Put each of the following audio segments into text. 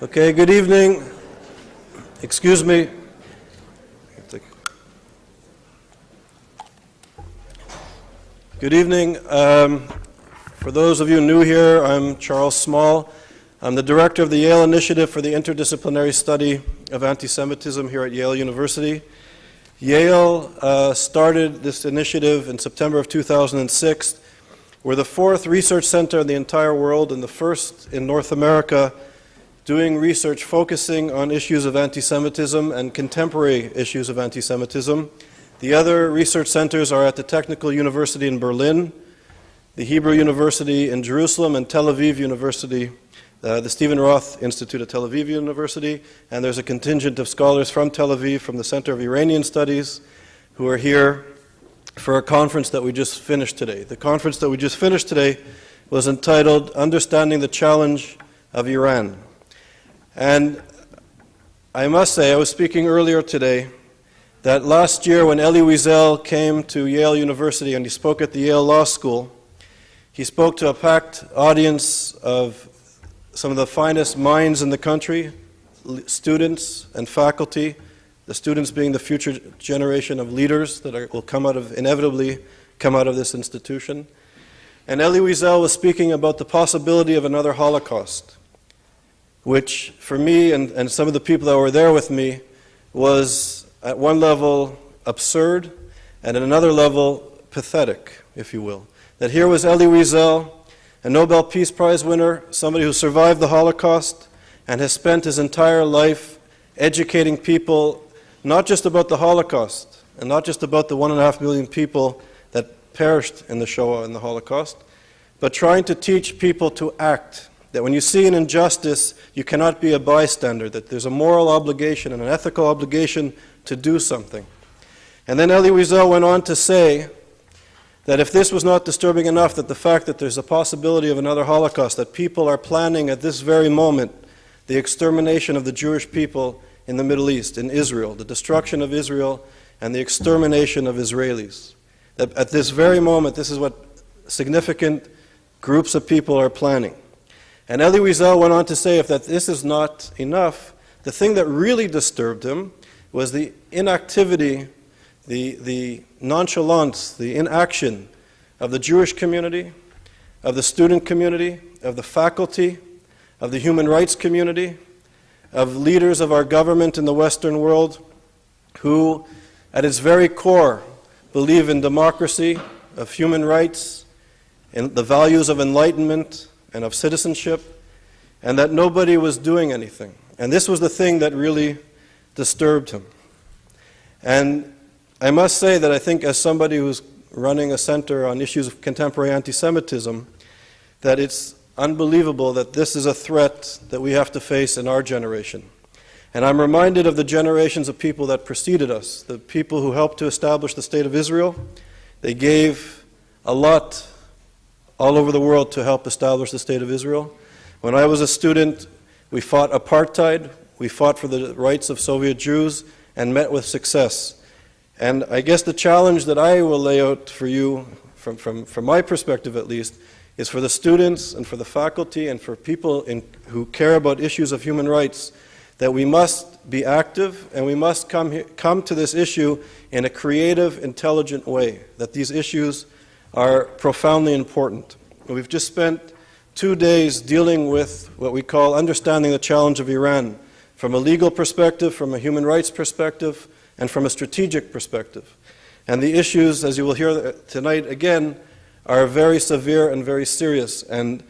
Okay, good evening. Excuse me. Good evening. For those of you new here, I'm Charles Small. I'm the director of the Yale Initiative for the Interdisciplinary Study of Anti-Semitism here at Yale University. Yale started this initiative in September of 2006. We're the fourth research center in the entire world and the first in North America doing research focusing on issues of anti-Semitism and contemporary issues of anti-Semitism. The other research centers are at the Technical University in Berlin, the Hebrew University in Jerusalem, and Tel Aviv University, the Stephen Roth Institute at Tel Aviv University, and there's a contingent of scholars from Tel Aviv, from the Center of Iranian Studies, who are here for a conference that we just finished today. The conference that we just finished today was entitled Understanding the Challenge of Iran. And I must say, I was speaking earlier today, that last year when Elie Wiesel came to Yale University and he spoke at the Yale Law School, he spoke to a packed audience of some of the finest minds in the country, students and faculty, the students being the future generation of leaders that will inevitably come out of this institution. And Elie Wiesel was speaking about the possibility of another Holocaust, which for me and some of the people that were there with me was at one level absurd and at another level pathetic, if you will. That here was Elie Wiesel, a Nobel Peace Prize winner, somebody who survived the Holocaust and has spent his entire life educating people not just about the Holocaust and not just about the 1.5 million people that perished in the Shoah and the Holocaust, but trying to teach people to act. That when you see an injustice, you cannot be a bystander, that there's a moral obligation and an ethical obligation to do something. And then Elie Wiesel went on to say that if this was not disturbing enough, that the fact that there's a possibility of another Holocaust, that people are planning at this very moment the extermination of the Jewish people in the Middle East, in Israel, the destruction of Israel and the extermination of Israelis. That at this very moment, this is what significant groups of people are planning. And Elie Wiesel went on to say if that this is not enough, the thing that really disturbed him was the inactivity, the nonchalance, the inaction of the Jewish community, of the student community, of the faculty, of the human rights community, of leaders of our government in the Western world who, at its very core, believe in democracy, of human rights, in the values of enlightenment and of citizenship, and that nobody was doing anything. And this was the thing that really disturbed him. And I must say that I think as somebody who's running a center on issues of contemporary anti-Semitism, that it's unbelievable that this is a threat that we have to face in our generation. And I'm reminded of the generations of people that preceded us, the people who helped to establish the State of Israel. They gave a lot all over the world to help establish the State of Israel. When I was a student, we fought apartheid, we fought for the rights of Soviet Jews, and met with success. And I guess the challenge that I will lay out for you, from my perspective at least, is for the students and for the faculty and for people who care about issues of human rights, that we must be active and we must come to this issue in a creative, intelligent way, that these issues are profoundly important. We've just spent 2 days dealing with what we call understanding the challenge of Iran from a legal perspective, from a human rights perspective, and from a strategic perspective. And the issues, as you will hear tonight again, are very severe and very serious. And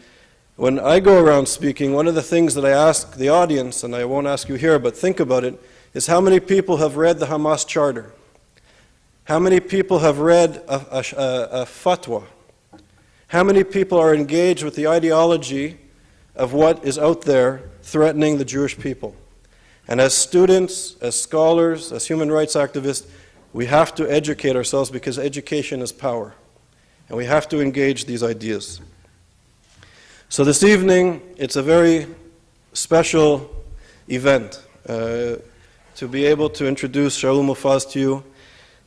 when I go around speaking, one of the things that I ask the audience, and I won't ask you here, but think about it, is how many people have read the Hamas Charter? How many people have read a fatwa? How many people are engaged with the ideology of what is out there threatening the Jewish people? And as students, as scholars, as human rights activists, we have to educate ourselves because education is power. And we have to engage these ideas. So this evening, it's a very special event to be able to introduce Shaul Mofaz to you.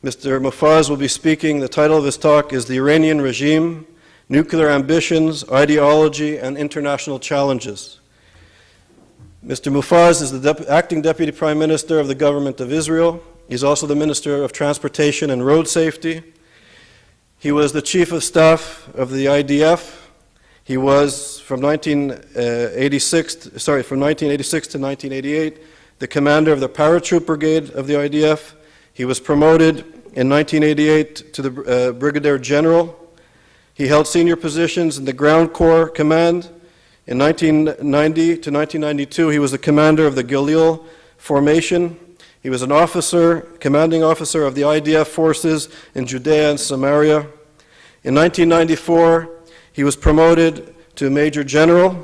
Mr. Mofaz will be speaking. The title of his talk is The Iranian Regime, Nuclear Ambitions, Ideology, and International Challenges. Mr. Mofaz is the acting Deputy Prime Minister of the Government of Israel. He's also the Minister of Transportation and Road Safety. He was the Chief of Staff of the IDF. He was, from 1986 to 1988, the commander of the Paratroop Brigade of the IDF. He was promoted in 1988 to the Brigadier General. He held senior positions in the Ground Corps Command. In 1990 to 1992, he was the commander of the Galil Formation. He was an officer, commanding officer of the IDF forces in Judea and Samaria. In 1994, he was promoted to Major General.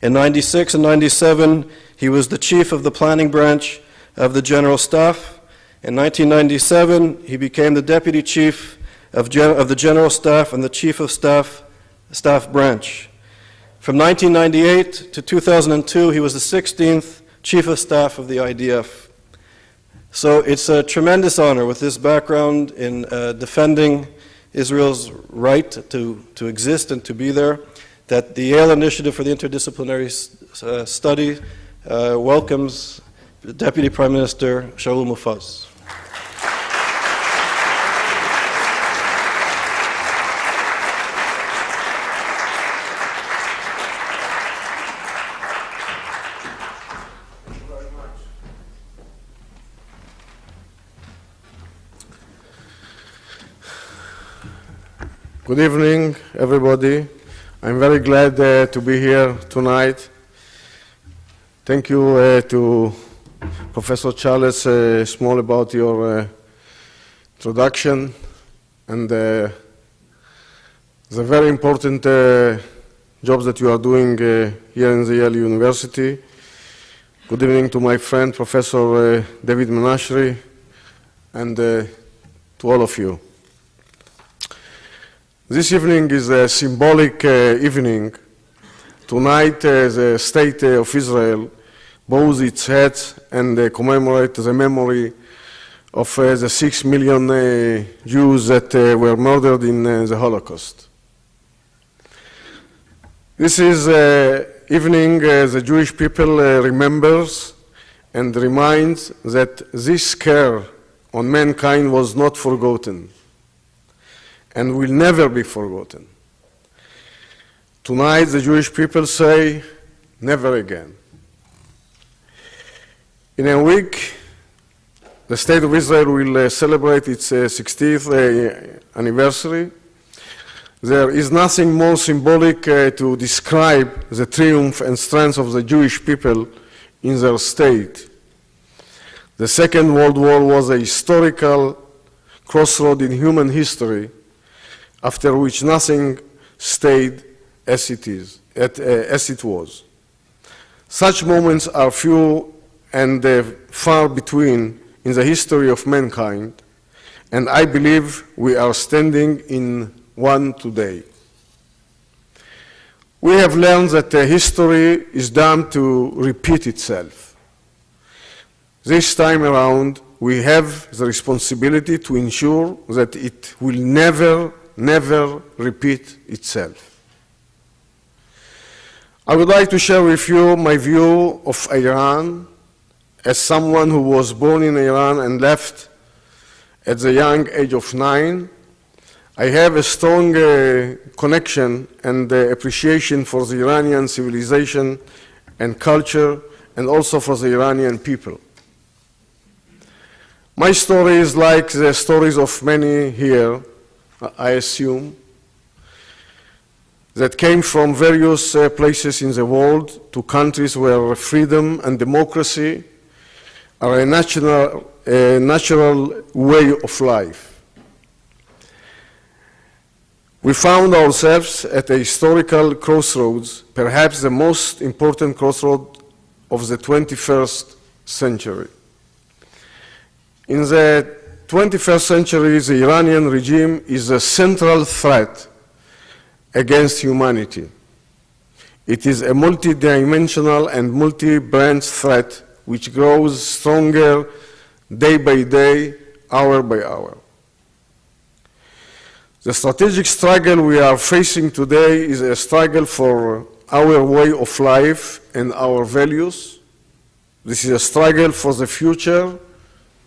In 96 and 97, he was the chief of the planning branch of the General Staff. In 1997, he became the deputy chief of the General Staff and the Chief of Staff branch. From 1998 to 2002, he was the 16th Chief of Staff of the IDF. So it's a tremendous honor with this background in defending Israel's right to exist and to be there, that the Yale Initiative for the Interdisciplinary Study welcomes Deputy Prime Minister Shaul Mofaz. Good evening, everybody. I'm very glad to be here tonight. Thank you to Professor Charles Small about your introduction, and the very important jobs that you are doing here in the Yale University. Good evening to my friend Professor David Menashri, and to all of you. This evening is a symbolic evening. Tonight, the State of Israel bows its head and commemorates the memory of the 6 million Jews that were murdered in the Holocaust. This is evening the Jewish people remembers and reminds that this care on mankind was not forgotten and will never be forgotten. Tonight, the Jewish people say, never again. In a week, the State of Israel will celebrate its 60th anniversary. There is nothing more symbolic to describe the triumph and strength of the Jewish people in their state. The Second World War was a historical crossroad in human history, after which nothing stayed as it was. Such moments are few and far between in the history of mankind, and I believe we are standing in one today. We have learned that history is doomed to repeat itself. This time around, we have the responsibility to ensure that it will never repeat itself. I would like to share with you my view of Iran as someone who was born in Iran and left at the young age of 9. I have a strong connection and appreciation for the Iranian civilization and culture, and also for the Iranian people. My story is like the stories of many here, I assume, that came from various places in the world to countries where freedom and democracy are a natural way of life. We found ourselves at a historical crossroads, perhaps the most important crossroad of the 21st century. In the 21st century, the Iranian regime is a central threat against humanity. It is a multidimensional and multi-branch threat which grows stronger day by day, hour by hour. The strategic struggle we are facing today is a struggle for our way of life and our values. This is a struggle for the future,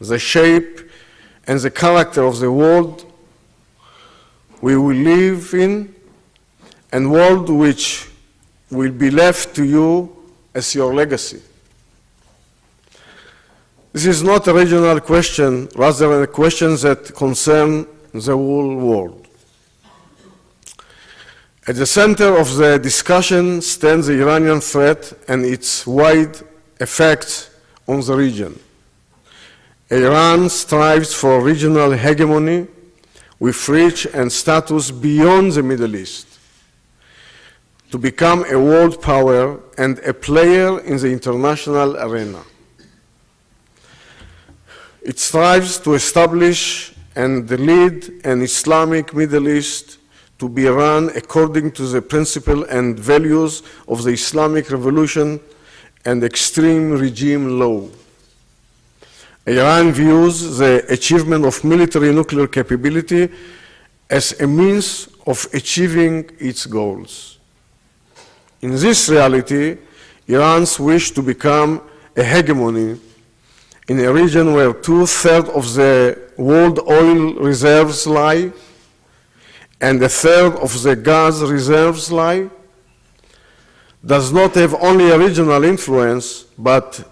the shape and the character of the world we will live in, and world which will be left to you as your legacy. This is not a regional question, rather a question that concerns the whole world. At the center of the discussion stands the Iranian threat and its wide effects on the region. Iran strives for regional hegemony with reach and status beyond the Middle East, to become a world power and a player in the international arena. It strives to establish and lead an Islamic Middle East to be run according to the principles and values of the Islamic Revolution and extreme regime law. Iran views the achievement of military nuclear capability as a means of achieving its goals. In this reality, Iran's wish to become a hegemony in a region where 2/3 of the world oil reserves lie and 1/3 of the gas reserves lie, does not have only a regional influence, but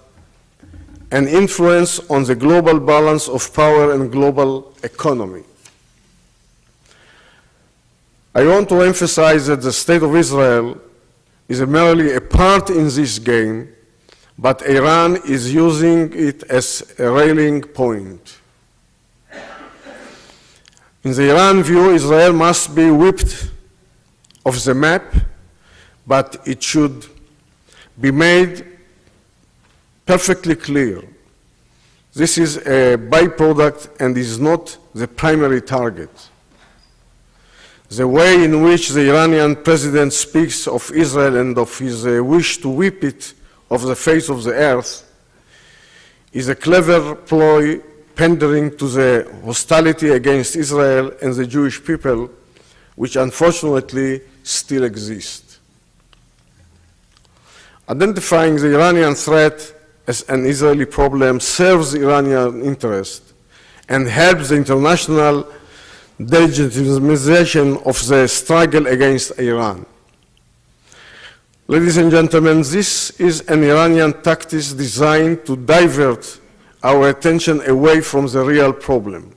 an influence on the global balance of power and global economy. I want to emphasize that the State of Israel is merely a part in this game, but Iran is using it as a rallying point. In the Iran view, Israel must be wiped off the map, but it should be made perfectly clear. This is a byproduct and is not the primary target. The way in which the Iranian president speaks of Israel and of his wish to wipe it off the face of the earth is a clever ploy pandering to the hostility against Israel and the Jewish people, which unfortunately still exists. Identifying the Iranian threat as an Israeli problem serves Iranian interest and helps the international delegitimization of the struggle against Iran. Ladies and gentlemen, this is an Iranian tactic designed to divert our attention away from the real problem.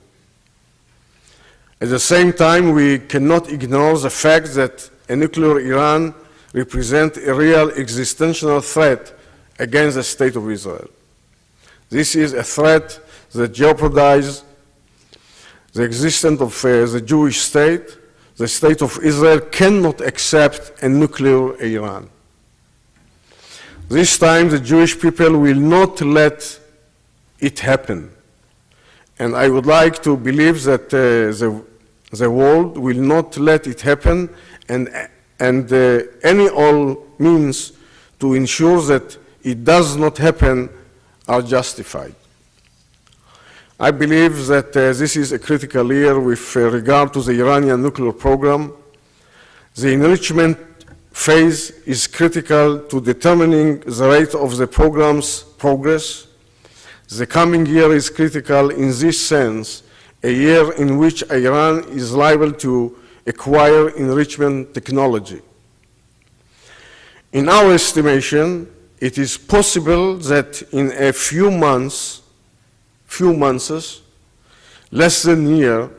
At the same time, we cannot ignore the fact that a nuclear Iran represents a real existential threat against the State of Israel. This is a threat that jeopardizes the existence of the Jewish state. The State of Israel cannot accept a nuclear Iran. This time, the Jewish people will not let it happen. And I would like to believe that the world will not let it happen, and any all means to ensure that it does not happen are justified. I believe that this is a critical year with regard to the Iranian nuclear program. The enrichment phase is critical to determining the rate of the program's progress. The coming year is critical in this sense, a year in which Iran is liable to acquire enrichment technology. In our estimation, it is possible that in a few months, less than a year,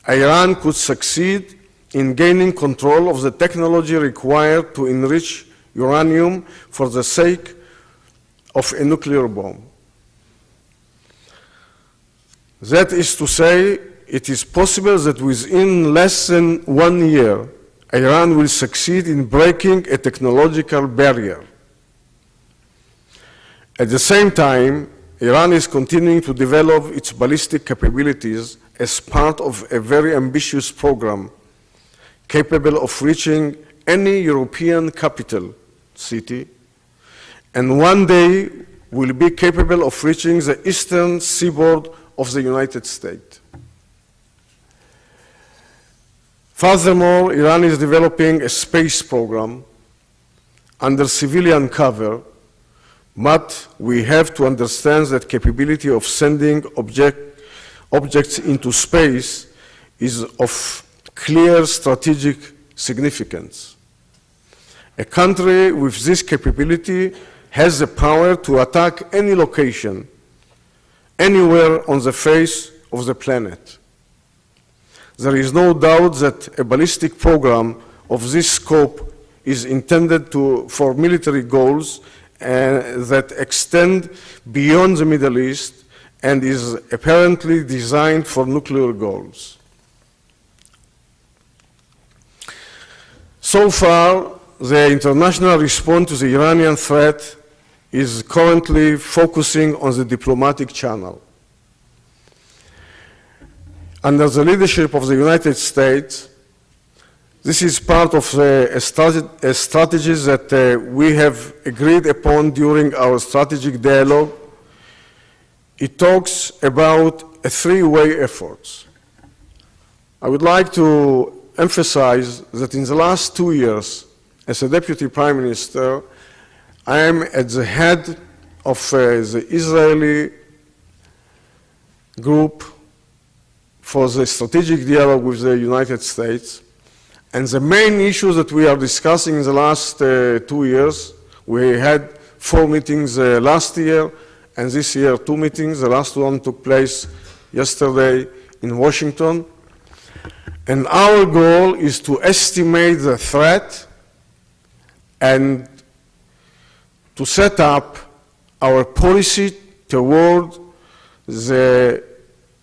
Iran could succeed in gaining control of the technology required to enrich uranium for the sake of a nuclear bomb. That is to say, it is possible that within less than 1 year, Iran will succeed in breaking a technological barrier. At the same time, Iran is continuing to develop its ballistic capabilities as part of a very ambitious program capable of reaching any European capital city, and one day will be capable of reaching the eastern seaboard of the United States. Furthermore, Iran is developing a space program under civilian cover, but we have to understand that capability of sending objects into space is of clear strategic significance. A country with this capability has the power to attack any location, anywhere on the face of the planet. There is no doubt that a ballistic program of this scope is intended for military goals that extend beyond the Middle East and is apparently designed for nuclear goals. So far, the international response to the Iranian threat is currently focusing on the diplomatic channel. Under the leadership of the United States, this is part of a strategy that we have agreed upon during our strategic dialogue. It talks about a three-way effort. I would like to emphasize that in the last 2 years, as a Deputy Prime Minister, I am at the head of the Israeli group for the strategic dialogue with the United States. And the main issues that we are discussing in the last 2 years, we had 4 meetings last year, and this year 2 meetings. The last one took place yesterday in Washington. And our goal is to estimate the threat and to set up our policy toward the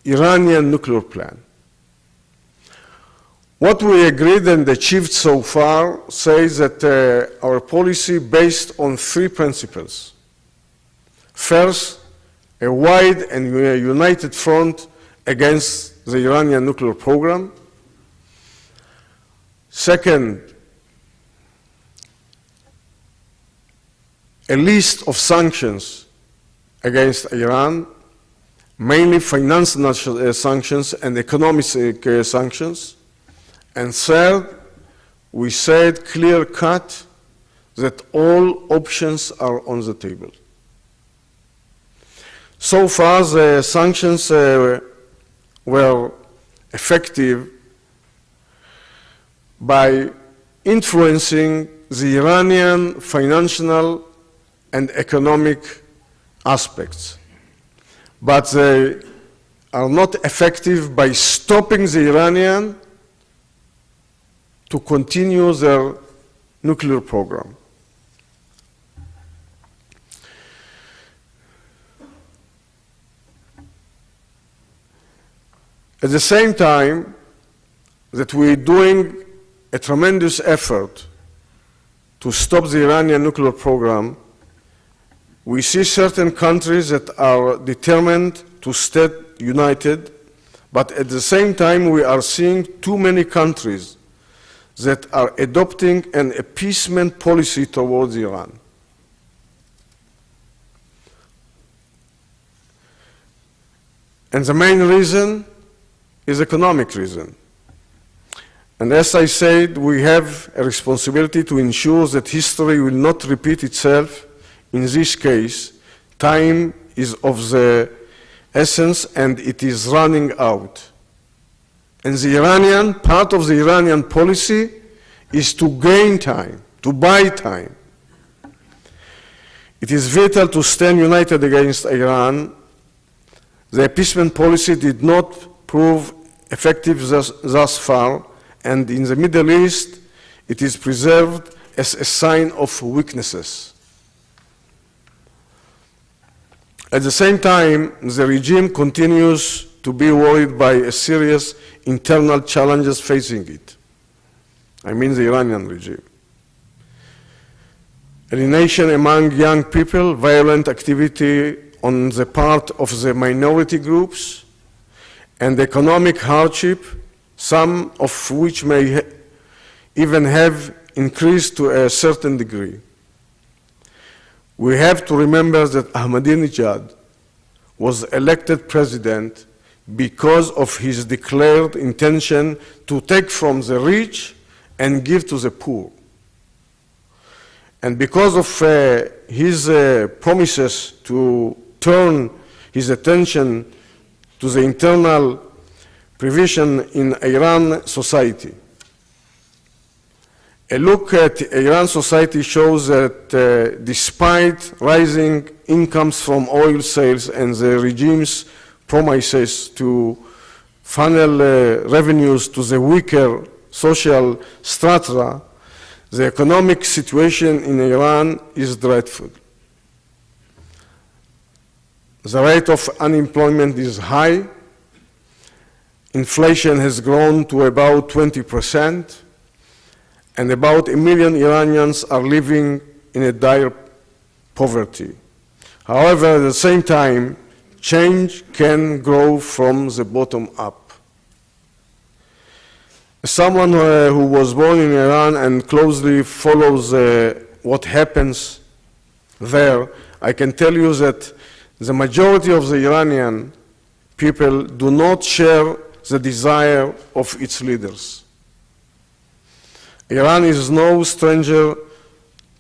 Iranian nuclear plan. What we agreed and achieved so far says that our policy based on 3 principles. First, a wide and united front against the Iranian nuclear program. Second, a list of sanctions against Iran, mainly financial sanctions and economic sanctions. And third, we said clear-cut that all options are on the table. So far, the sanctions were effective by influencing the Iranian financial and economic aspects. But they are not effective by stopping the Iranian to continue their nuclear program. At the same time that we're doing a tremendous effort to stop the Iranian nuclear program, we see certain countries that are determined to stay united, but at the same time we are seeing too many countries that are adopting an appeasement policy towards Iran. And the main reason is economic reason. And as I said, we have a responsibility to ensure that history will not repeat itself. In this case, time is of the essence and it is running out. And the Iranian, part of the Iranian policy is to gain time, to buy time. It is vital to stand united against Iran. The appeasement policy did not prove effective thus far, and in the Middle East, it is preserved as a sign of weaknesses. At the same time, the regime continues to be worried by a serious internal challenges facing it. I mean the Iranian regime. Alienation among young people, violent activity on the part of the minority groups, and economic hardship, some of which may even have increased to a certain degree. We have to remember that Ahmadinejad was elected president because of his declared intention to take from the rich and give to the poor. And because of his promises to turn his attention to the internal provision in Iran society. A look at Iran society shows that despite rising incomes from oil sales and the regime's promises to funnel revenues to the weaker social strata, the economic situation in Iran is dreadful. The rate of unemployment is high. Inflation has grown to about 20%, and about 1 million Iranians are living in a dire poverty. However, at the same time, change can grow from the bottom up. As someone who was born in Iran and closely follows what happens there, I can tell you that the majority of the Iranian people do not share the desire of its leaders. Iran is no stranger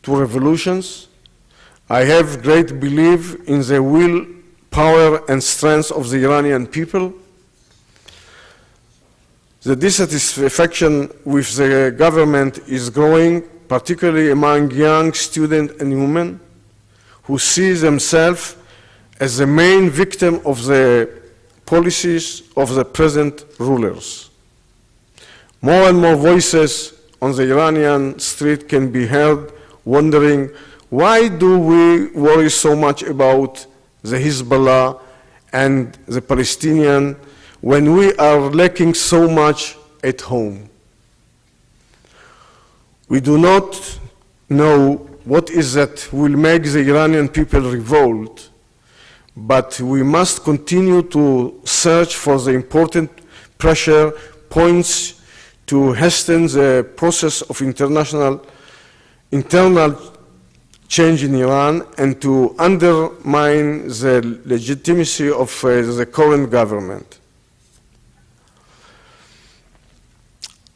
to revolutions. I have great belief in the will, power, and strength of the Iranian people. The dissatisfaction with the government is growing, particularly among young students and women who see themselves as the main victim of the policies of the present rulers. More and more voices on the Iranian street can be heard wondering, why do we worry so much about the Hezbollah and the Palestinian when we are lacking so much at home? We do not know what is that will make the Iranian people revolt, but we must continue to search for the important pressure points to hasten the process of internal change in Iran and to undermine the legitimacy of the current government.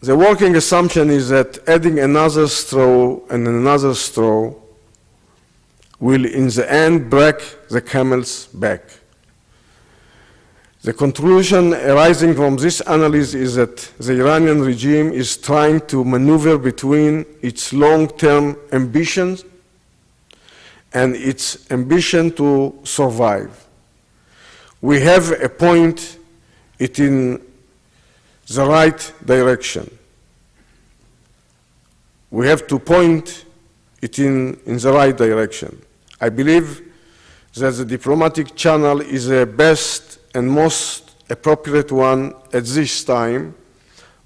The working assumption is that adding another straw and another straw will in the end break the camel's back. The conclusion arising from this analysis is that the Iranian regime is trying to maneuver between its long-term ambitions and its ambition to survive. We have to point it in the right direction. We have to point it in the right direction. I believe that the diplomatic channel is the best and most appropriate one at this time,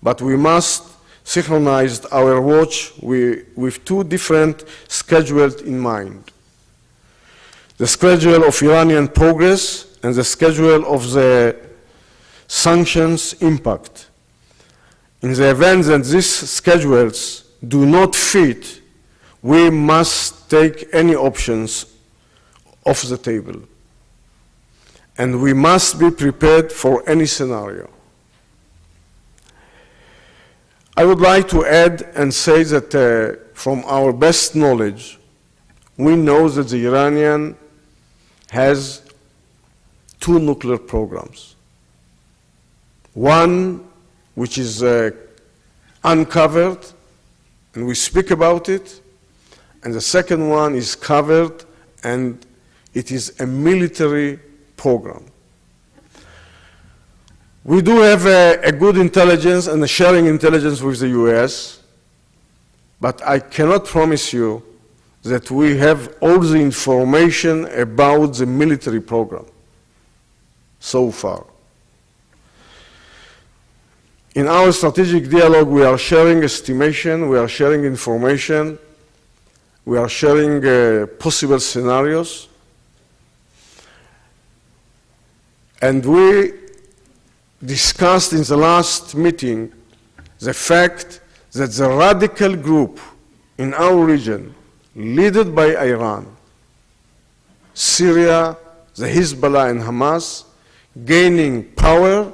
but we must synchronize our watch with two different schedules in mind. The schedule of Iranian progress and the schedule of the sanctions impact. In the event that these schedules do not fit, we must take any options off the table. And we must be prepared for any scenario. I would like to add and say that from our best knowledge, we know that the Iranian has 2 nuclear programs. One which is uncovered, and we speak about it, and the second one is covered, and it is a military program. We do have a good intelligence and a sharing intelligence with the US, but I cannot promise you that we have all the information about the military program so far. In our strategic dialogue, we are sharing estimation, we are sharing information, we are sharing possible scenarios, and we discussed in the last meeting the fact that the radical group in our region, led by Iran, Syria, the Hezbollah and Hamas, gaining power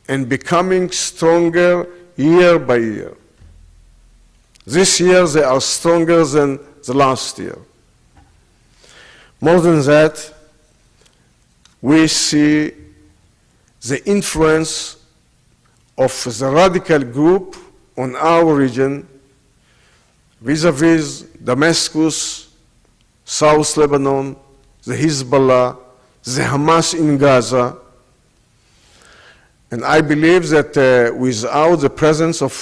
and becoming stronger year by year. This year they are stronger than the last year. More than that, we see the influence of the radical group on our region vis-à-vis Damascus, South Lebanon, the Hezbollah, the Hamas in Gaza. And I believe that without the presence of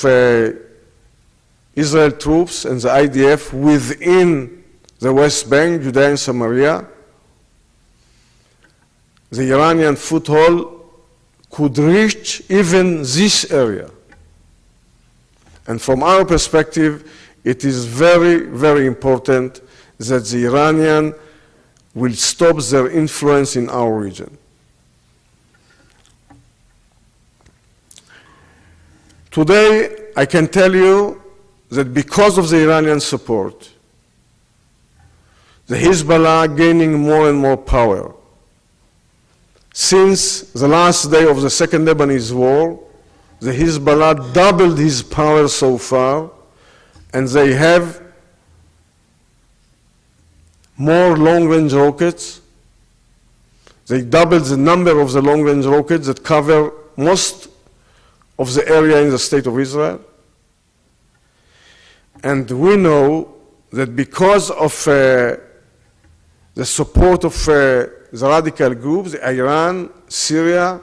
Israel troops and the IDF within the West Bank, Judea and Samaria, the Iranian foothold could reach even this area. And from our perspective, it is very, very important that the Iranian will stop their influence in our region. Today, I can tell you that because of the Iranian support, the Hezbollah gaining more and more power. Since the last day of the Second Lebanese War, the Hezbollah doubled his power so far, and they have more long-range rockets. They doubled the number of the long-range rockets that cover most of the area in the State of Israel. And we know that because of the support of the radical groups, Iran, Syria,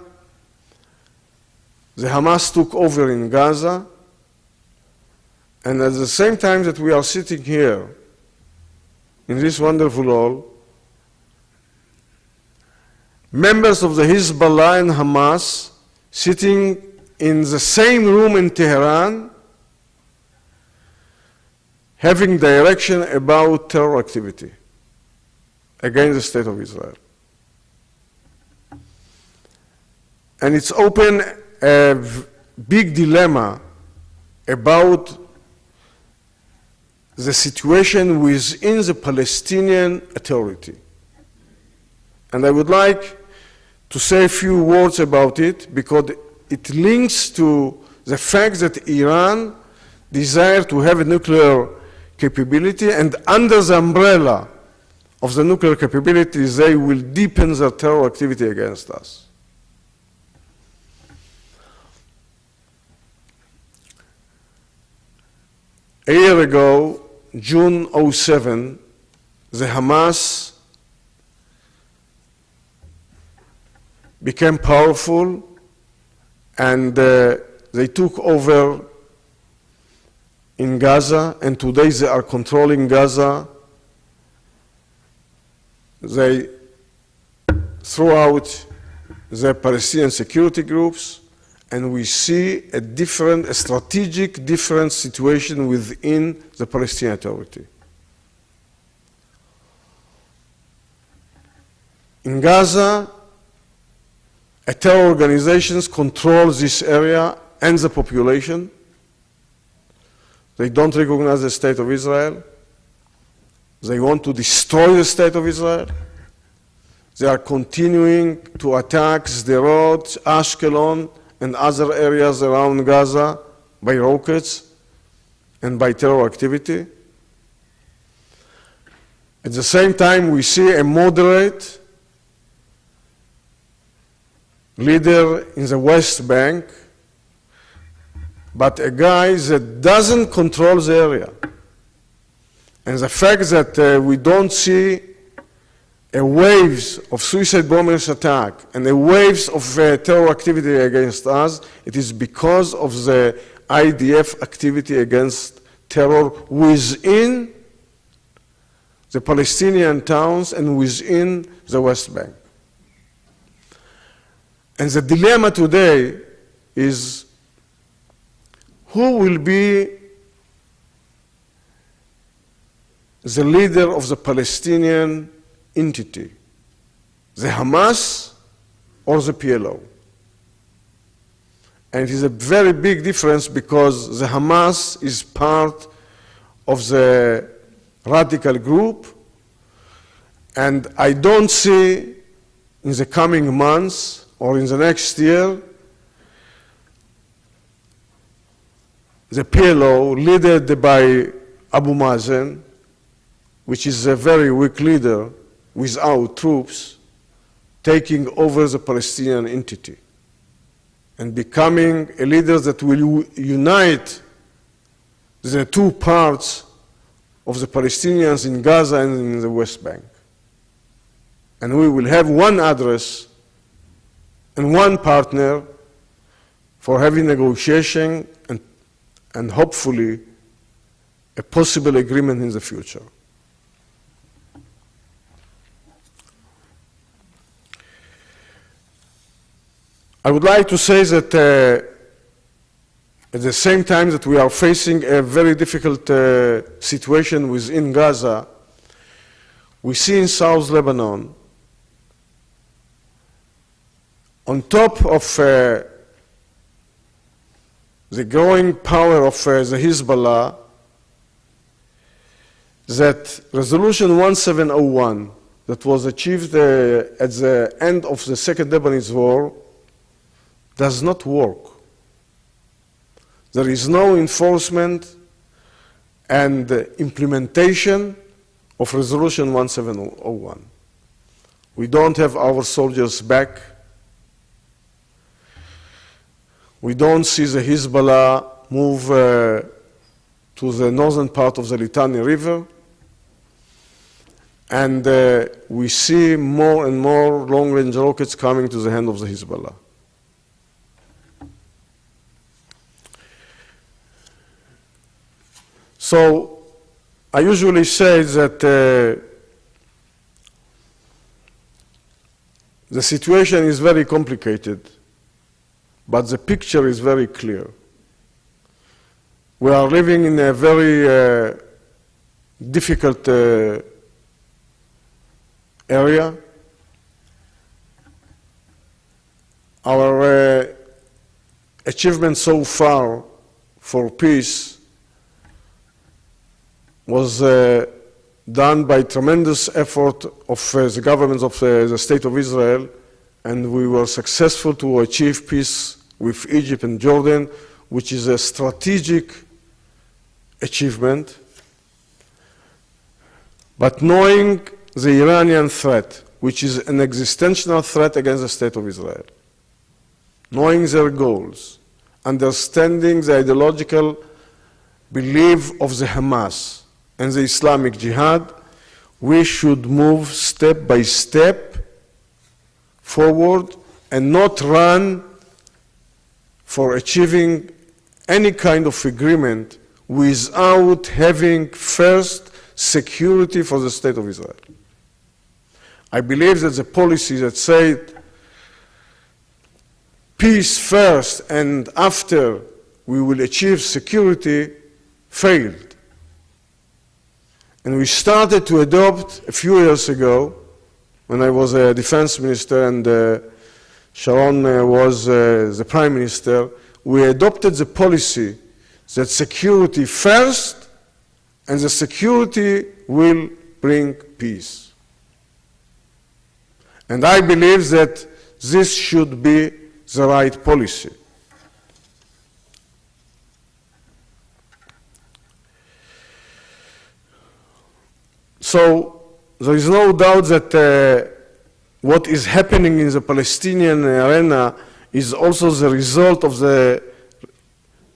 the Hamas took over in Gaza, and at the same time that we are sitting here in this wonderful hall, members of the Hezbollah and Hamas sitting in the same room in Tehran, having direction about terror activity against the State of Israel. And it's open a big dilemma about the situation within the Palestinian Authority. And I would like to say a few words about it because it links to the fact that Iran desires to have a nuclear capability, and under the umbrella of the nuclear capabilities, they will deepen their terror activity against us. A year ago, June 2007, the Hamas became powerful and they took over in Gaza, and today they are controlling Gaza. They threw out the Palestinian security groups, and we see a strategic different situation within the Palestinian Authority. In Gaza, terror organizations control this area and the population. They don't recognize the State of Israel. They want to destroy the State of Israel. They are continuing to attack Sderot, Ashkelon, and other areas around Gaza by rockets and by terror activity. At the same time, we see a moderate leader in the West Bank, but a guy that doesn't control the area. And the fact that we don't see a waves of suicide bombers attack and a waves of terror activity against us, it is because of the IDF activity against terror within the Palestinian towns and within the West Bank. And the dilemma today is who will be the leader of the Palestinian entity, the Hamas or the PLO? And it is a very big difference because the Hamas is part of the radical group, and I don't see in the coming months or in the next year the PLO, led by Abu Mazen, which is a very weak leader, without troops, taking over the Palestinian entity and becoming a leader that will unite the two parts of the Palestinians in Gaza and in the West Bank. And we will have one address and one partner for having negotiation and hopefully a possible agreement in the future. I would like to say that at the same time that we are facing a very difficult situation within Gaza, we see in South Lebanon, on top of the growing power of the Hezbollah, that Resolution 1701 that was achieved at the end of the Second Lebanese War does not work. There is no enforcement and implementation of Resolution 1701. We don't have our soldiers back. We don't see the Hezbollah move to the northern part of the Litani River. And we see more and more long-range rockets coming to the hand of the Hezbollah. So I usually say that the situation is very complicated, but the picture is very clear. We are living in a very difficult area. Our achievement so far for peace was done by tremendous effort of the governments of the State of Israel, and we were successful to achieve peace with Egypt and Jordan, which is a strategic achievement. But knowing the Iranian threat, which is an existential threat against the State of Israel, knowing their goals, understanding the ideological belief of the Hamas and the Islamic Jihad, we should move step by step forward and not run for achieving any kind of agreement without having first security for the State of Israel. I believe that the policy that said peace first and after we will achieve security failed. And we started to adopt a few years ago, when I was a defense minister and Sharon was the prime minister, we adopted the policy that security first and the security will bring peace. And I believe that this should be the right policy. So there is no doubt that what is happening in the Palestinian arena is also the result of the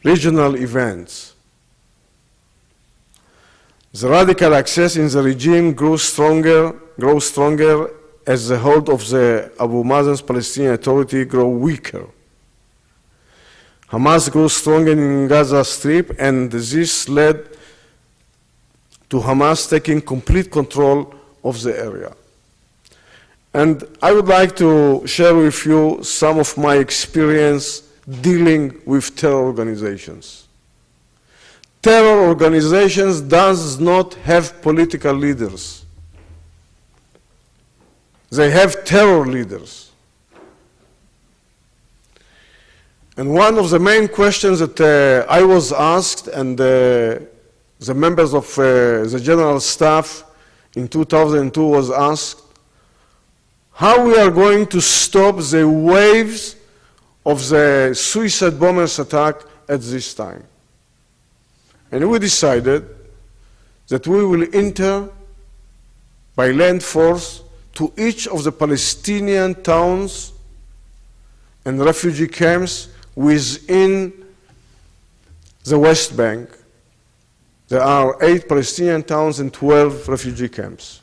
regional events. The radical access in the regime grows stronger as the hold of the Abu Mazen's Palestinian Authority grows weaker. Hamas grows stronger in Gaza Strip, and this led to Hamas taking complete control of the area. And I would like to share with you some of my experience dealing with terror organizations. Terror organizations does not have political leaders. They have terror leaders. And one of the main questions that I was asked, and the members of the General Staff in 2002 was asked, how we are going to stop the waves of the suicide bombers attack at this time. And we decided that we will enter by land force to each of the Palestinian towns and refugee camps within the West Bank. There are 8 Palestinian towns and 12 refugee camps.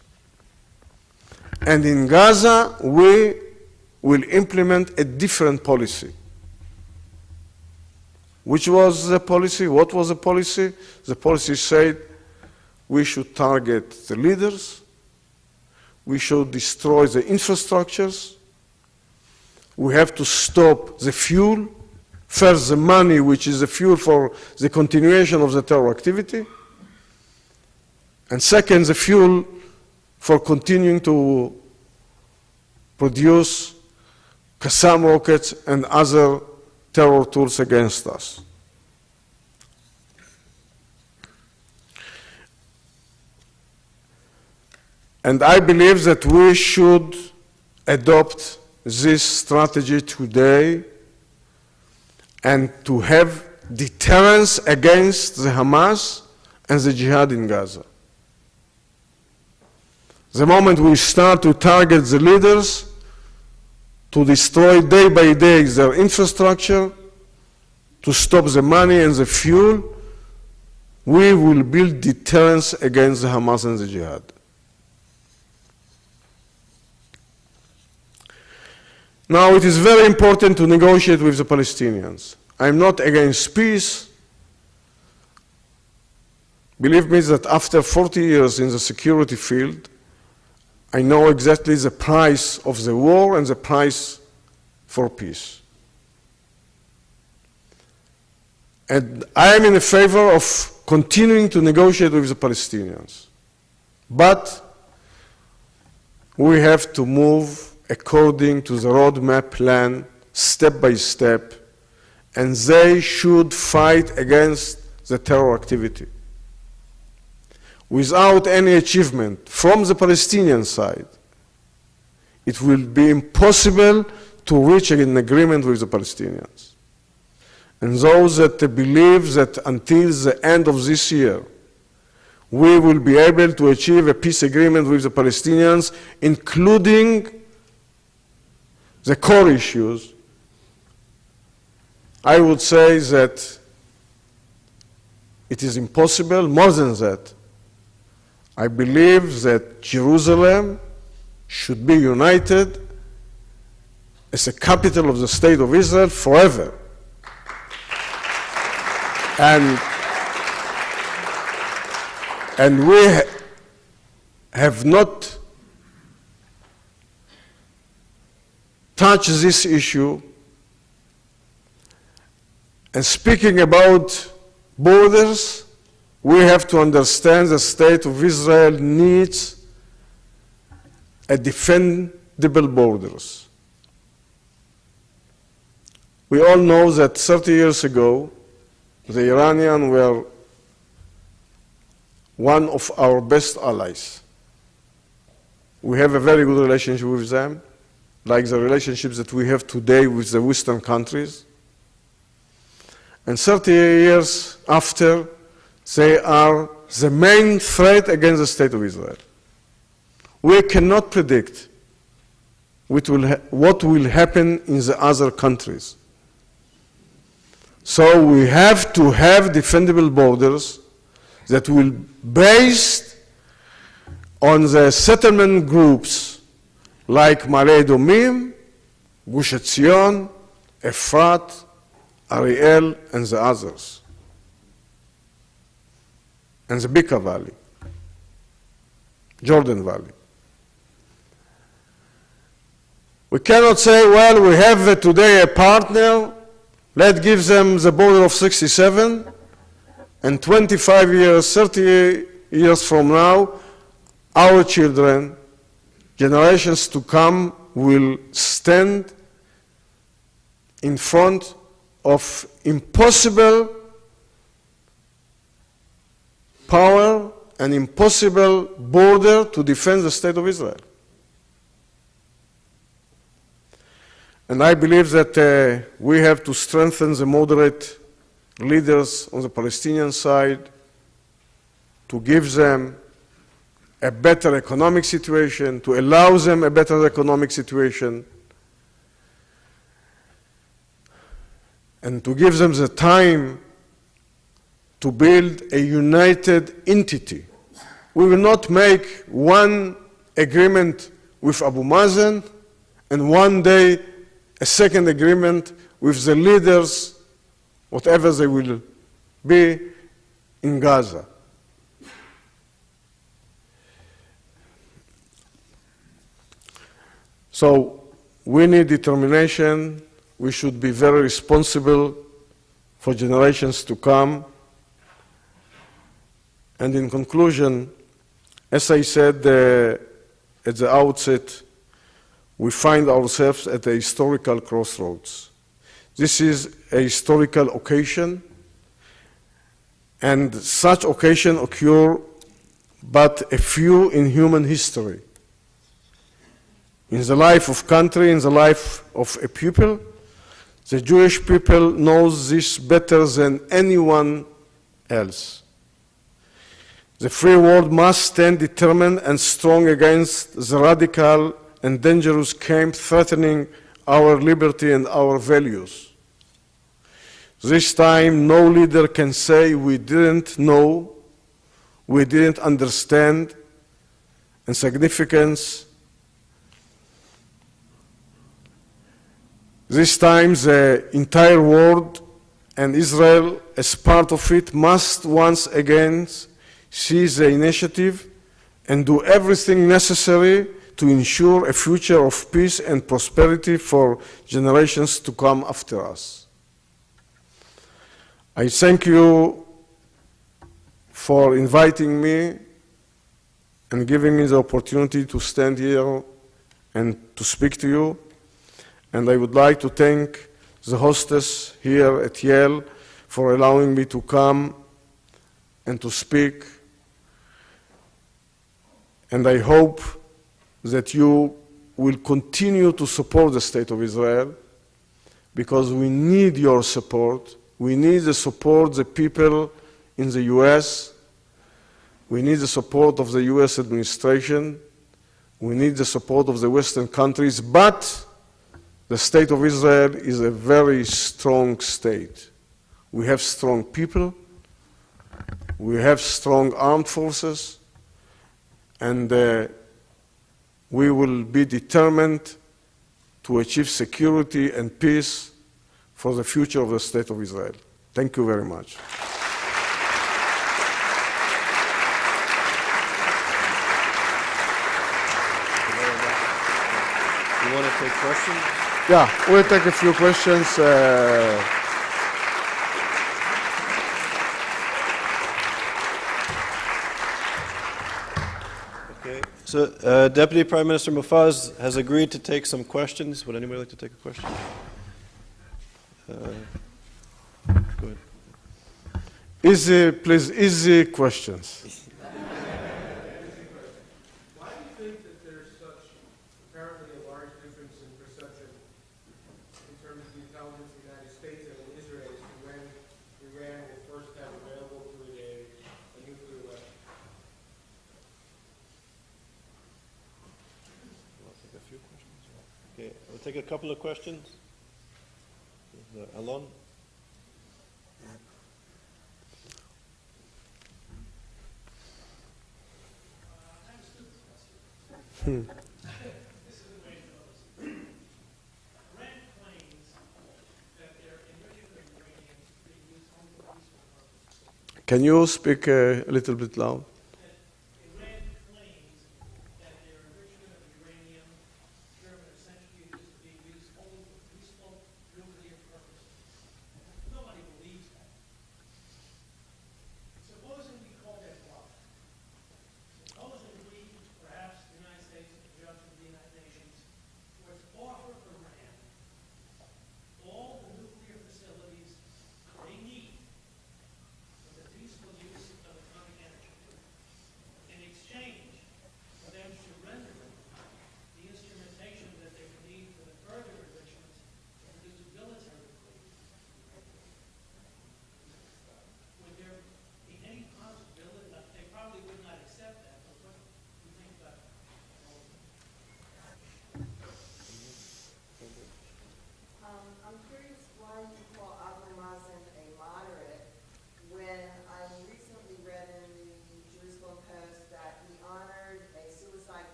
And in Gaza, we will implement a different policy. Which was the policy? What was the policy? The policy said we should target the leaders, we should destroy the infrastructures, we have to stop the fuel, first the money, which is the fuel for the continuation of the terror activity, and second, the fuel for continuing to produce Qassam rockets and other terror tools against us. And I believe that we should adopt this strategy today and to have deterrence against the Hamas and the jihad in Gaza. The moment we start to target the leaders, to destroy day by day their infrastructure, to stop the money and the fuel, we will build deterrence against the Hamas and the jihad. Now, it is very important to negotiate with the Palestinians. I'm not against peace. Believe me that after 40 years in the security field, I know exactly the price of the war and the price for peace. And I am in favor of continuing to negotiate with the Palestinians. But we have to move according to the roadmap plan, step by step, and they should fight against the terror activity. Without any achievement from the Palestinian side, it will be impossible to reach an agreement with the Palestinians. And those that believe that until the end of this year, we will be able to achieve a peace agreement with the Palestinians, including the core issues, I would say that it is impossible. More than that, I believe that Jerusalem should be united as a capital of the State of Israel forever. And we have not touched this issue. And speaking about borders, we have to understand the State of Israel needs a defendable borders. We all know that 30 years ago, the Iranians were one of our best allies. We have a very good relationship with them, like the relationships that we have today with the Western countries. And 30 years after, they are the main threat against the State of Israel. We cannot predict what will happen in the other countries. So we have to have defendable borders that will be based on the settlement groups like Ma'ale Edomim, Gush Etzion, Efrat, Ariel, and the others, and the Bekaa Valley, Jordan Valley. We cannot say, well, we have today a partner, let's give them the border of 67, and 25 years, 30 years from now, our children, generations to come, will stand in front of impossible power and impossible border to defend the State of Israel. And I believe that we have to strengthen the moderate leaders on the Palestinian side, to give them a better economic situation, to allow them a better economic situation, and to give them the time to build a united entity. We will not make one agreement with Abu Mazen and one day a second agreement with the leaders, whatever they will be, in Gaza. So we need determination. We should be very responsible for generations to come. And in conclusion, as I said at the outset, we find ourselves at a historical crossroads. This is a historical occasion, and such occasion occur but a few in human history. In the life of country, in the life of a people, the Jewish people knows this better than anyone else. The free world must stand determined and strong against the radical and dangerous camp threatening our liberty and our values. This time, no leader can say we didn't know, we didn't understand, and significance. This time, the entire world and Israel, as part of it, must once again seize the initiative and do everything necessary to ensure a future of peace and prosperity for generations to come after us. I thank you for inviting me and giving me the opportunity to stand here and to speak to you. And I would like to thank the hostess here at Yale for allowing me to come and to speak. And I hope that you will continue to support the State of Israel, because we need your support. We need the support of the people in the US. We need the support of the US administration. We need the support of the Western countries. But the State of Israel is a very strong state. We have strong people. We have strong armed forces. And we will be determined to achieve security and peace for the future of the State of Israel. Thank you very much. You want to take questions? Yeah, we'll take a few questions. Okay. So, Deputy Prime Minister Mofaz has agreed to take some questions. Would anybody like to take a question? Go ahead. Easy, please, easy questions. Why do you think that there's such apparently a large difference in perception in terms of the intelligence of the United States and in Israel as to when Iran will first have available to it a nuclear weapon? I'll take a few questions. Okay, we'll take a couple of questions. Alon? Can you speak a little bit loud? Iran claims that their enrichment of uranium essentially is being used only for peaceful nuclear purposes. Nobody believes that. Supposing we call that bluff. Supposing we, perhaps the United States, in conjunction with the United Nations, were to offer Iran all the nuclear facilities they need for the peaceful use of atomic energy.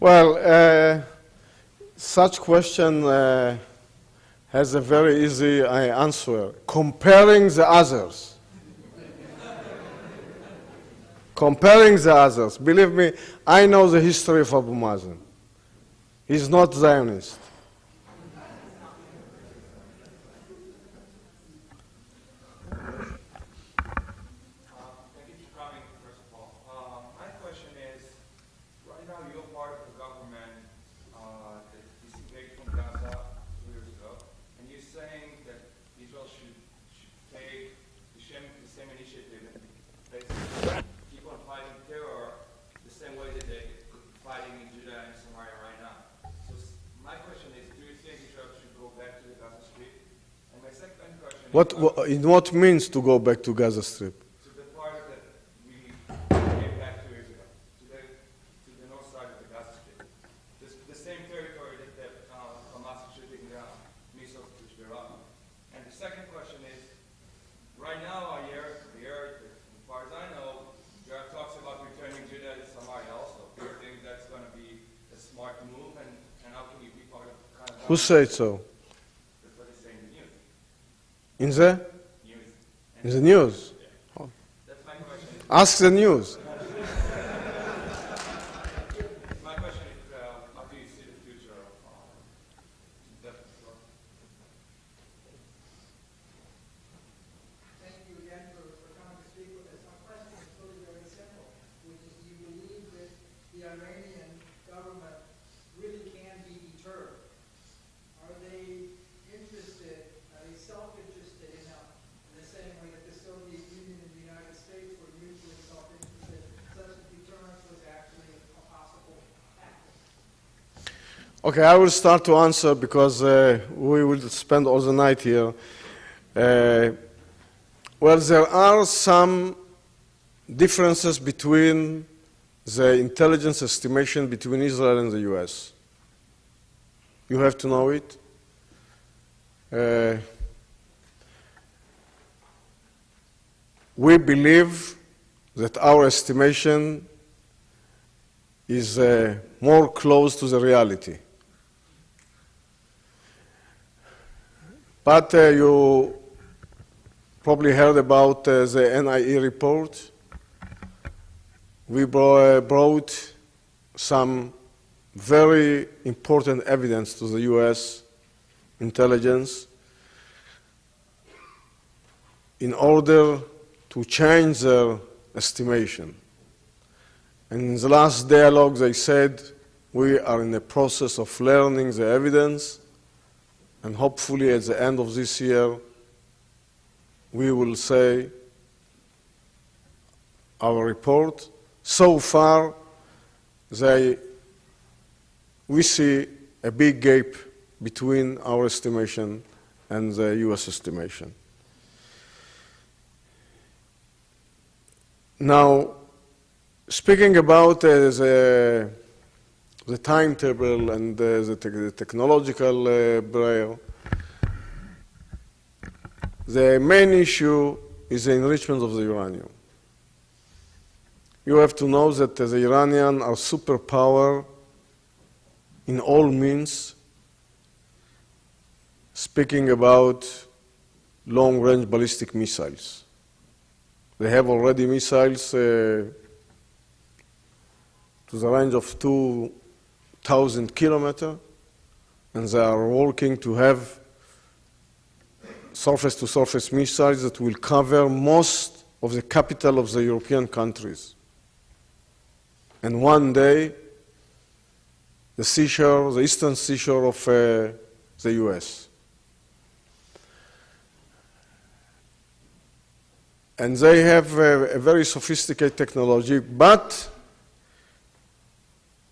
Well, such question has a very easy answer. Comparing the others. Comparing the others. Believe me, I know the history of Abu Mazen. He's not Zionist. In what means to go back to Gaza Strip? To the part that we came back 2 years ago, to the north side of the Gaza Strip. The same territory that Hamas is shooting down missiles to Iran. And the second question is, right now I hear, as far as I know, there are talks about returning Judah to Samaria also. Do you think that's going to be a smart move, and how can you be part of kind of... Who said so? That's what they say in the news. In the? In the news? Yeah. That's my question. Ask the news. My question is, how do you see the future of that? Thank you again for coming to speak with us. My question is really very simple, which is, do you believe that the Iranian government really can be deterred? Are they interested, are they self-interested enough, in the same way that the Soviet Union and the United States were mutually self-interested, such that deterrence was actually a possible tactic? Okay, I will start to answer because we will spend all the night here. Well, there are some differences between the intelligence estimation between Israel and the US. You have to know it. We believe that our estimation is more close to the reality. But you probably heard about the NIE report. We brought some very important evidence to the US intelligence in order to change their estimation. And in the last dialogue, they said, we are in the process of learning the evidence, and hopefully at the end of this year, we will say our report. So far, we see a big gap between our estimation and the US estimation. Now, speaking about the timetable and the technological barrier, the main issue is the enrichment of the uranium. You have to know that the Iranians are superpower in all means, speaking about long-range ballistic missiles. They have already missiles to the range of 2,000 kilometers, and they are working to have surface-to-surface missiles that will cover most of the capital of the European countries. And one day, the seashore, the eastern seashore of the US. And they have a very sophisticated technology, but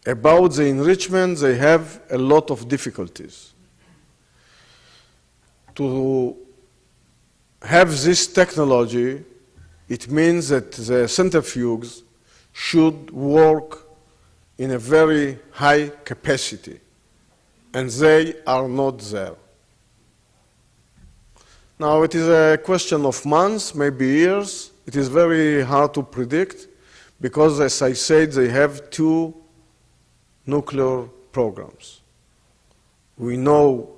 about the enrichment, they have a lot of difficulties. To have this technology, it means that the centrifuges should work in a very high capacity, and they are not there. Now, it is a question of months, maybe years. It is very hard to predict because, as I said, they have two nuclear programs. We know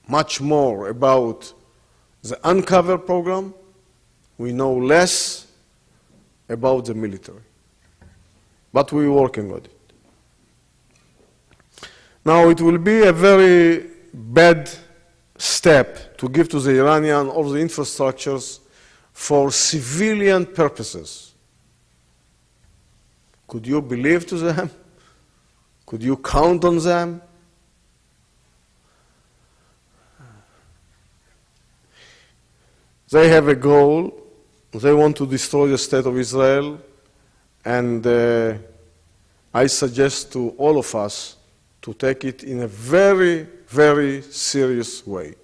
much more about the uncovered program. We know less about the military. But we're working on it. Now, it will be a very bad step to give to the Iranian all the infrastructures for civilian purposes. Could you believe to them? Could you count on them? They have a goal. They want to destroy the state of Israel. And I suggest to all of us to take it in a very, very serious way.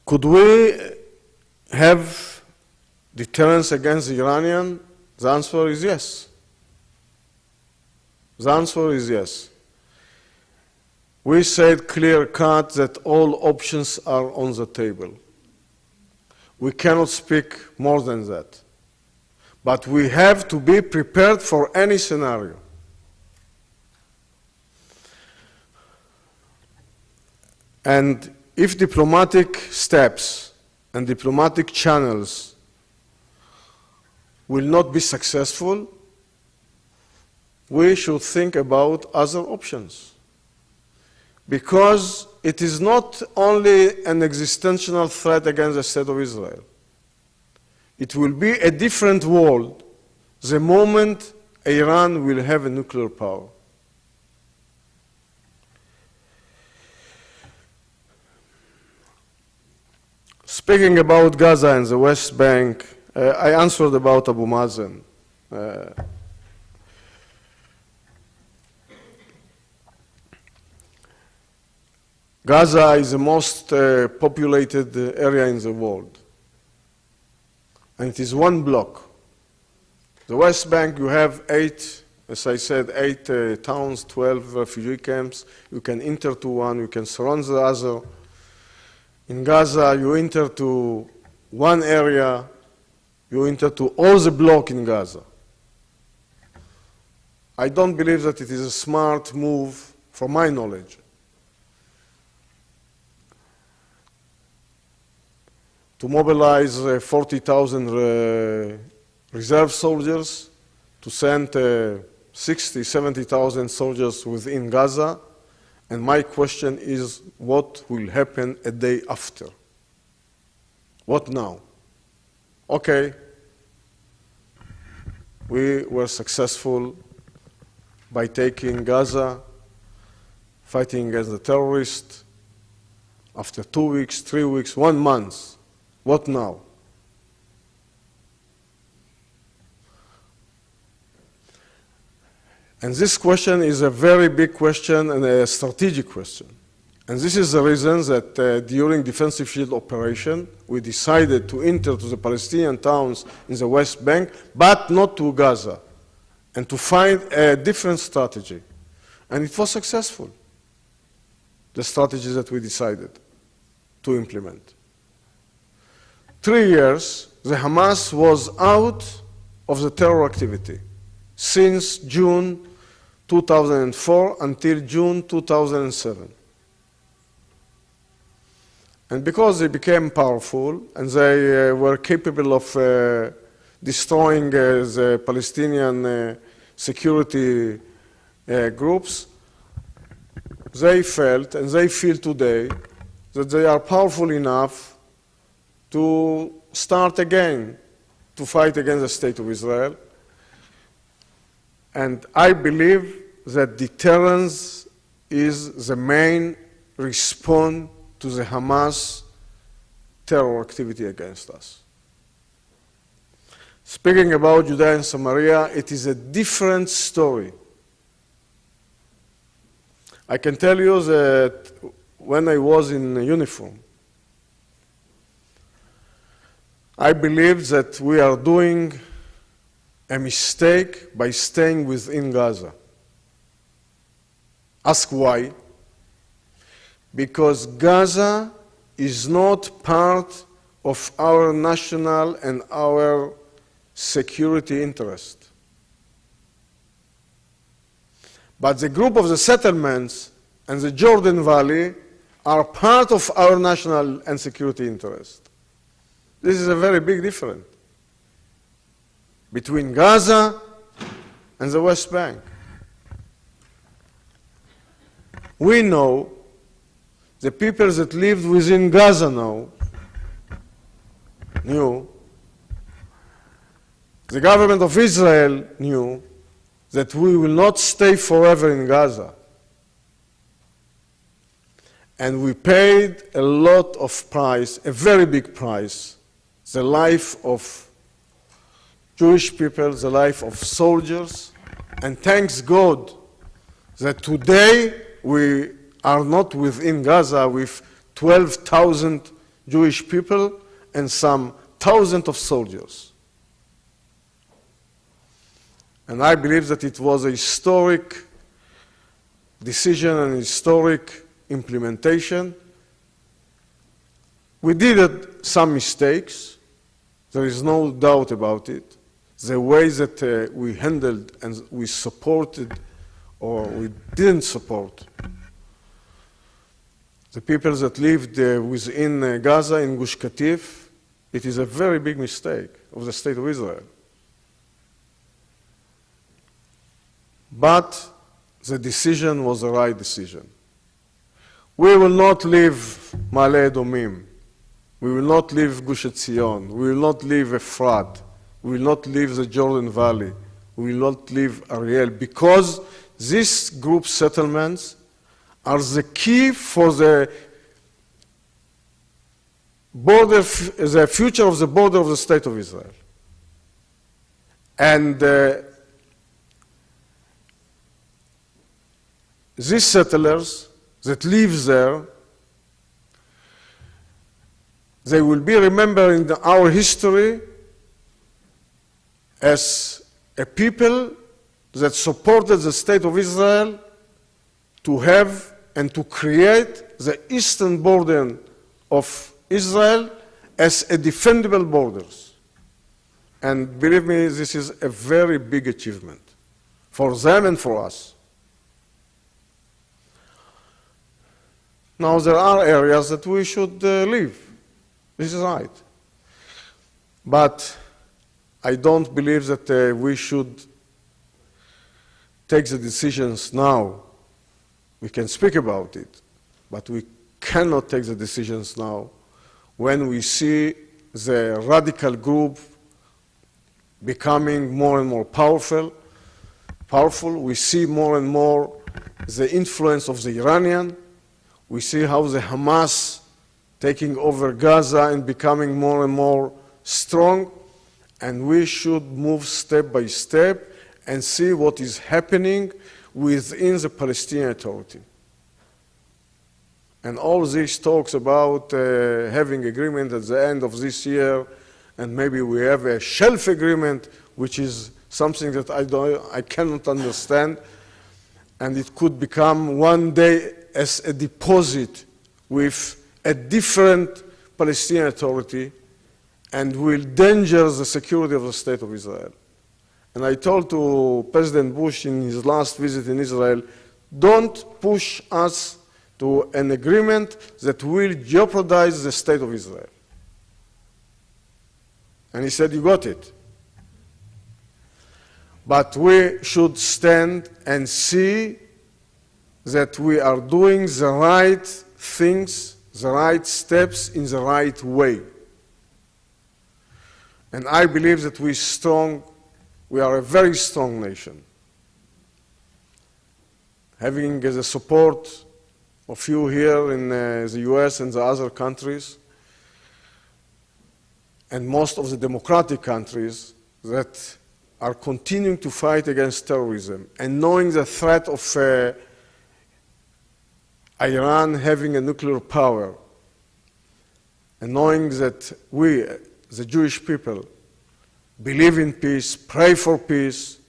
Could we have deterrence against the Iranian? The answer is yes. The answer is yes. We said clear-cut that all options are on the table. We cannot speak more than that. But we have to be prepared for any scenario. And if diplomatic steps and diplomatic channels will not be successful, we should think about other options. Because it is not only an existential threat against the state of Israel. It will be a different world the moment Iran will have a nuclear power. Speaking about Gaza and the West Bank, I answered about Abu Mazen. Gaza is the most populated area in the world. And it is one block. The West Bank, you have 8, as I said, 8 towns, 12 refugee camps. You can enter to one, you can surround the other. In Gaza, you enter to one area, you enter to all the block in Gaza. I don't believe that it is a smart move, from my knowledge, to mobilize 40,000 reserve soldiers, to send 60,000, 70,000 soldiers within Gaza. And my question is, what will happen a day after? What now? Okay, we were successful by taking Gaza, fighting against the terrorists. After 2 weeks, 3 weeks, 1 month, what now? And this question is a very big question and a strategic question. And this is the reason that during defensive shield operation, we decided to enter to the Palestinian towns in the West Bank, but not to Gaza, and to find a different strategy. And it was successful, the strategy that we decided to implement. 3 years, the Hamas was out of the terror activity since June 2004 until June 2007. And because they became powerful and they were capable of destroying the Palestinian security groups, they felt and they feel today that they are powerful enough to start again to fight against the state of Israel. And I believe that deterrence is the main response to the Hamas terror activity against us. Speaking about Judea and Samaria, it is a different story. I can tell you that when I was in uniform, I believe that we are doing a mistake by staying within Gaza. Ask why? Because Gaza is not part of our national and our security interest. But the group of the settlements and the Jordan Valley are part of our national and security interest. This is a very big difference between Gaza and the West Bank. We know the people that lived within Gaza now knew, the government of Israel knew that we will not stay forever in Gaza. And we paid a lot of price, a very big price, the life of Jewish people, the life of soldiers, and thanks God that today we are not within Gaza with 12,000 Jewish people and some thousands of soldiers. And I believe that it was a historic decision and historic implementation. We did some mistakes. There is no doubt about it. The way that we handled and we supported or we didn't support the people that lived within Gaza in Gush Katif, it is a very big mistake of the State of Israel. But the decision was the right decision. We will not leave Ma'ale Edomim. We will not leave Gush Etzion. We will not leave Efrat. We will not leave the Jordan Valley. We will not leave Ariel, because these group settlements are the key for the border, the future of the border of the State of Israel. And these settlers that live there, they will be remembered in our history as a people that supported the State of Israel to have and to create the eastern border of Israel as a defendable borders. And believe me, this is a very big achievement for them and for us. Now, there are areas that we should leave. This is right. But I don't believe that we should take the decisions now. We can speak about it, but we cannot take the decisions now when we see the radical group becoming more and more powerful. We see more and more the influence of the Iranian. We see how the Hamas taking over Gaza and becoming more and more strong. And we should move step by step and see what is happening within the Palestinian Authority. And all this talks about having agreement at the end of this year, and maybe we have a shelf agreement, which is something that I cannot understand, and it could become one day as a deposit with a different Palestinian Authority, and will endanger the security of the State of Israel. And I told to President Bush in his last visit in Israel, don't push us to an agreement that will jeopardize the State of Israel. And he said, you got it. But we should stand and see that we are doing the right things, the right steps in the right way. And I believe that we are a very strong nation. Having the support of you here in the US and the other countries, and most of the democratic countries that are continuing to fight against terrorism, and knowing the threat of Iran having a nuclear power, and knowing that we, the Jewish people, believe in peace, pray for peace,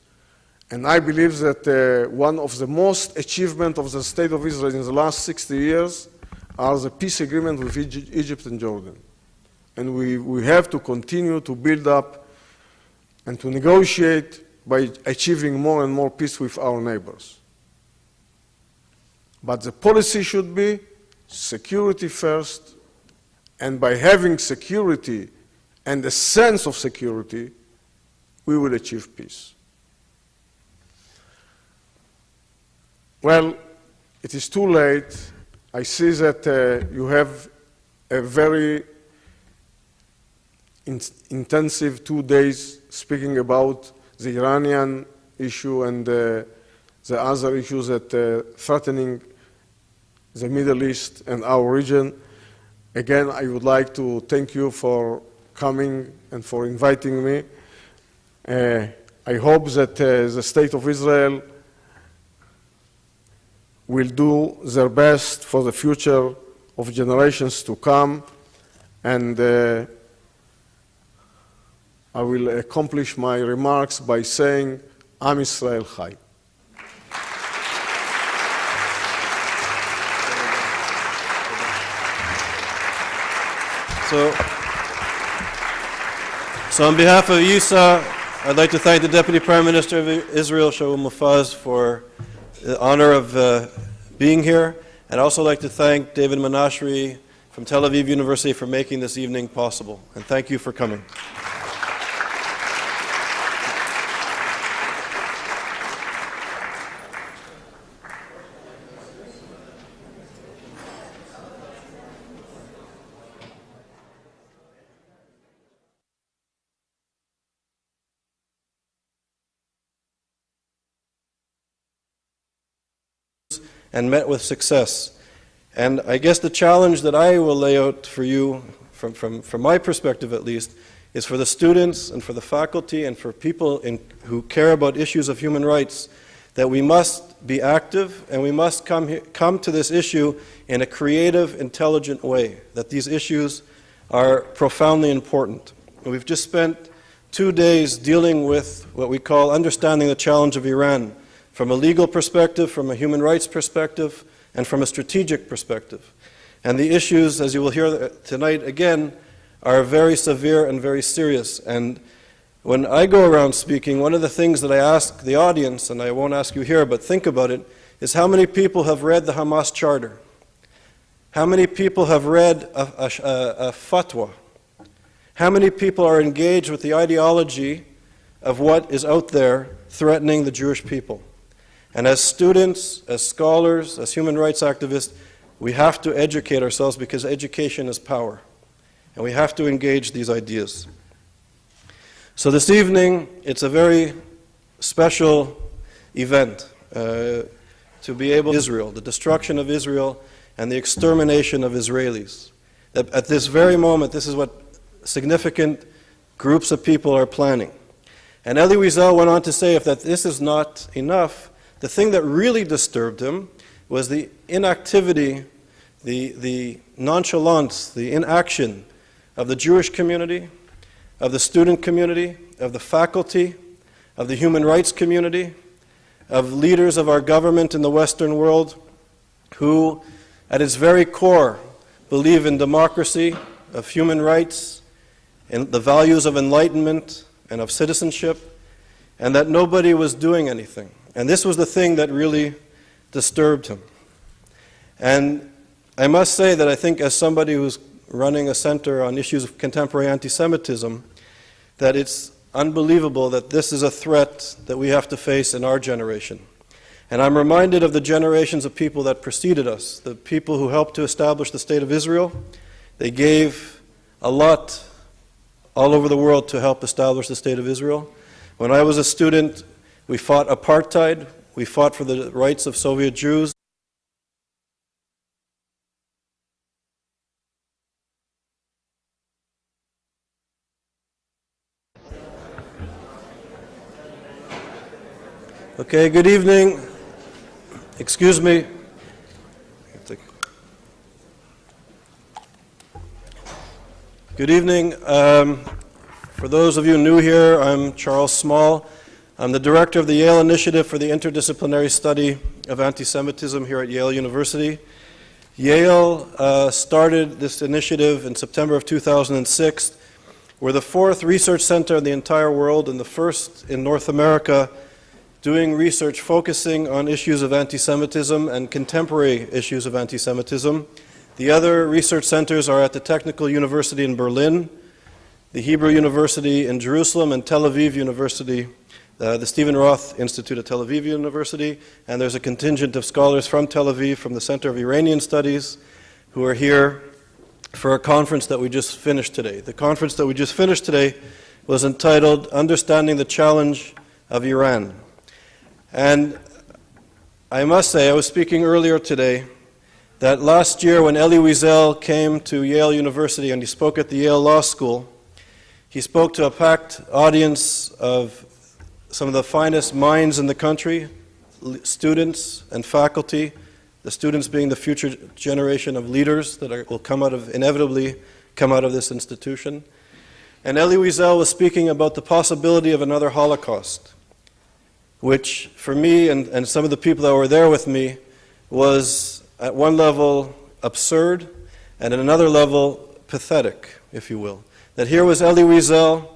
and I believe that one of the most achievements of the State of Israel in the last 60 years are the peace agreement with Egypt and Jordan. and we have to continue to build up and to negotiate by achieving more and more peace with our neighbors. But the policy should be security first, and by having security and a sense of security, we will achieve peace. Well, it is too late. I see that you have a very intensive 2 days speaking about the Iranian issue and the other issues that threatening the Middle East and our region. Again, I would like to thank you for coming and for inviting me. I hope that the State of Israel will do their best for the future of generations to come, and I will accomplish my remarks by saying, Am Yisrael Chai. So on behalf of YISA, I'd like to thank the Deputy Prime Minister of Israel, Shaul Mofaz, for the honor of being here. And I'd also like to thank David Menashri from Tel Aviv University for making this evening possible. And thank you for coming. And met with success. And I guess the challenge that I will lay out for you, from my perspective at least, is for the students and for the faculty and for people who care about issues of human rights, that we must be active and we must come to this issue in a creative, intelligent way, that these issues are profoundly important. And we've just spent 2 days dealing with what we call understanding the challenge of Iran, from a legal perspective, from a human rights perspective, and from a strategic perspective. And the issues, as you will hear tonight again, are very severe and very serious. And when I go around speaking, one of the things that I ask the audience, and I won't ask you here, but think about it, is how many people have read the Hamas Charter? How many people have read a fatwa? How many people are engaged with the ideology of what is out there threatening the Jewish people? And as students, as scholars, as human rights activists, we have to educate ourselves because education is power. And we have to engage these ideas. So this evening, it's a very special event to be able to Israel, the destruction of Israel and the extermination of Israelis. At this very moment, this is what significant groups of people are planning. And Elie Wiesel went on to say if that this is not enough, the thing that really disturbed him was the inactivity, the nonchalance, the inaction of the Jewish community, of the student community, of the faculty, of the human rights community, of leaders of our government in the Western world who, at its very core, believe in democracy, of human rights, in the values of enlightenment and of citizenship, and that nobody was doing anything. And this was the thing that really disturbed him. And I must say that I think as somebody who's running a center on issues of contemporary anti-Semitism, that it's unbelievable that this is a threat that we have to face in our generation. And I'm reminded of the generations of people that preceded us, the people who helped to establish the State of Israel. They gave a lot all over the world to help establish the State of Israel. When I was a student, we fought apartheid, we fought for the rights of Soviet Jews. Okay, good evening. Excuse me. Good evening. For those of you new here, I'm Charles Small. I'm the director of the Yale Initiative for the Interdisciplinary Study of Anti-Semitism here at Yale University. Yale started this initiative in September of 2006. We're the 4th research center in the entire world and the 1st in North America doing research focusing on issues of anti-Semitism and contemporary issues of anti-Semitism. The other research centers are at the Technical University in Berlin, the Hebrew University in Jerusalem, and Tel Aviv University, the Stephen Roth Institute at Tel Aviv University, and there's a contingent of scholars from Tel Aviv, from the Center of Iranian Studies, who are here for a conference that we just finished today. The conference that we just finished today was entitled Understanding the Challenge of Iran. And I must say, I was speaking earlier today, that last year when Elie Wiesel came to Yale University and he spoke at the Yale Law School, he spoke to a packed audience of some of the finest minds in the country, students and faculty, the students being the future generation of leaders that will inevitably come out of this institution. And Elie Wiesel was speaking about the possibility of another Holocaust, which for me and some of the people that were there with me was at one level absurd and at another level pathetic, if you will. That here was Elie Wiesel,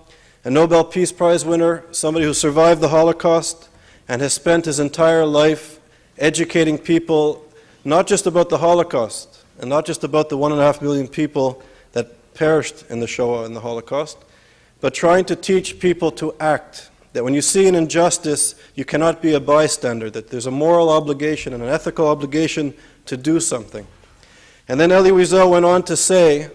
a Nobel Peace Prize winner, somebody who survived the Holocaust and has spent his entire life educating people not just about the Holocaust and not just about the 1.5 million people that perished in the Shoah and the Holocaust, but trying to teach people to act. That when you see an injustice, you cannot be a bystander, that there's a moral obligation and an ethical obligation to do something. And then Elie Wiesel went on to say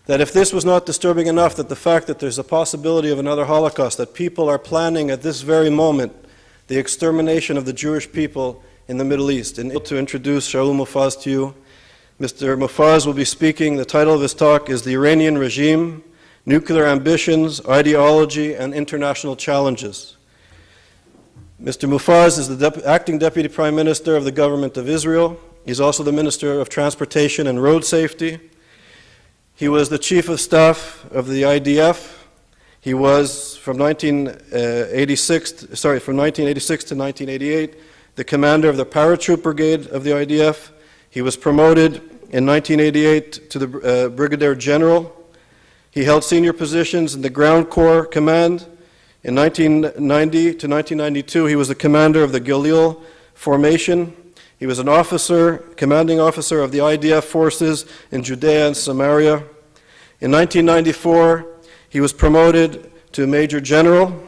that if this was not disturbing enough, that the fact that there's a possibility of another Holocaust, that people are planning at this very moment the extermination of the Jewish people in the Middle East. And to introduce Shaul Mofaz to you, Mr. Mofaz will be speaking. The title of his talk is The Iranian Regime, Nuclear Ambitions, Ideology, and International Challenges. Mr. Mofaz is the acting Deputy Prime Minister of the Government of Israel. He's also the Minister of Transportation and Road Safety. He was the Chief of Staff of the IDF. He was, from 1986 to 1988, the commander of the Paratroop Brigade of the IDF. He was promoted in 1988 to the Brigadier General. He held senior positions in the Ground Corps Command. In 1990 to 1992, he was the commander of the Galil Formation. He was an officer, commanding officer of the IDF forces in Judea and Samaria. In 1994, he was promoted to Major General.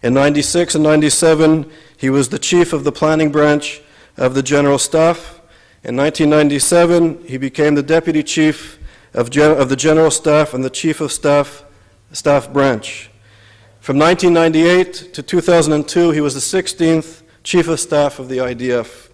In 96 and 97, he was the chief of the planning branch of the General Staff. In 1997, he became the deputy chief of the General Staff and the Chief of Staff branch. From 1998 to 2002, he was the 16th Chief of Staff of the IDF.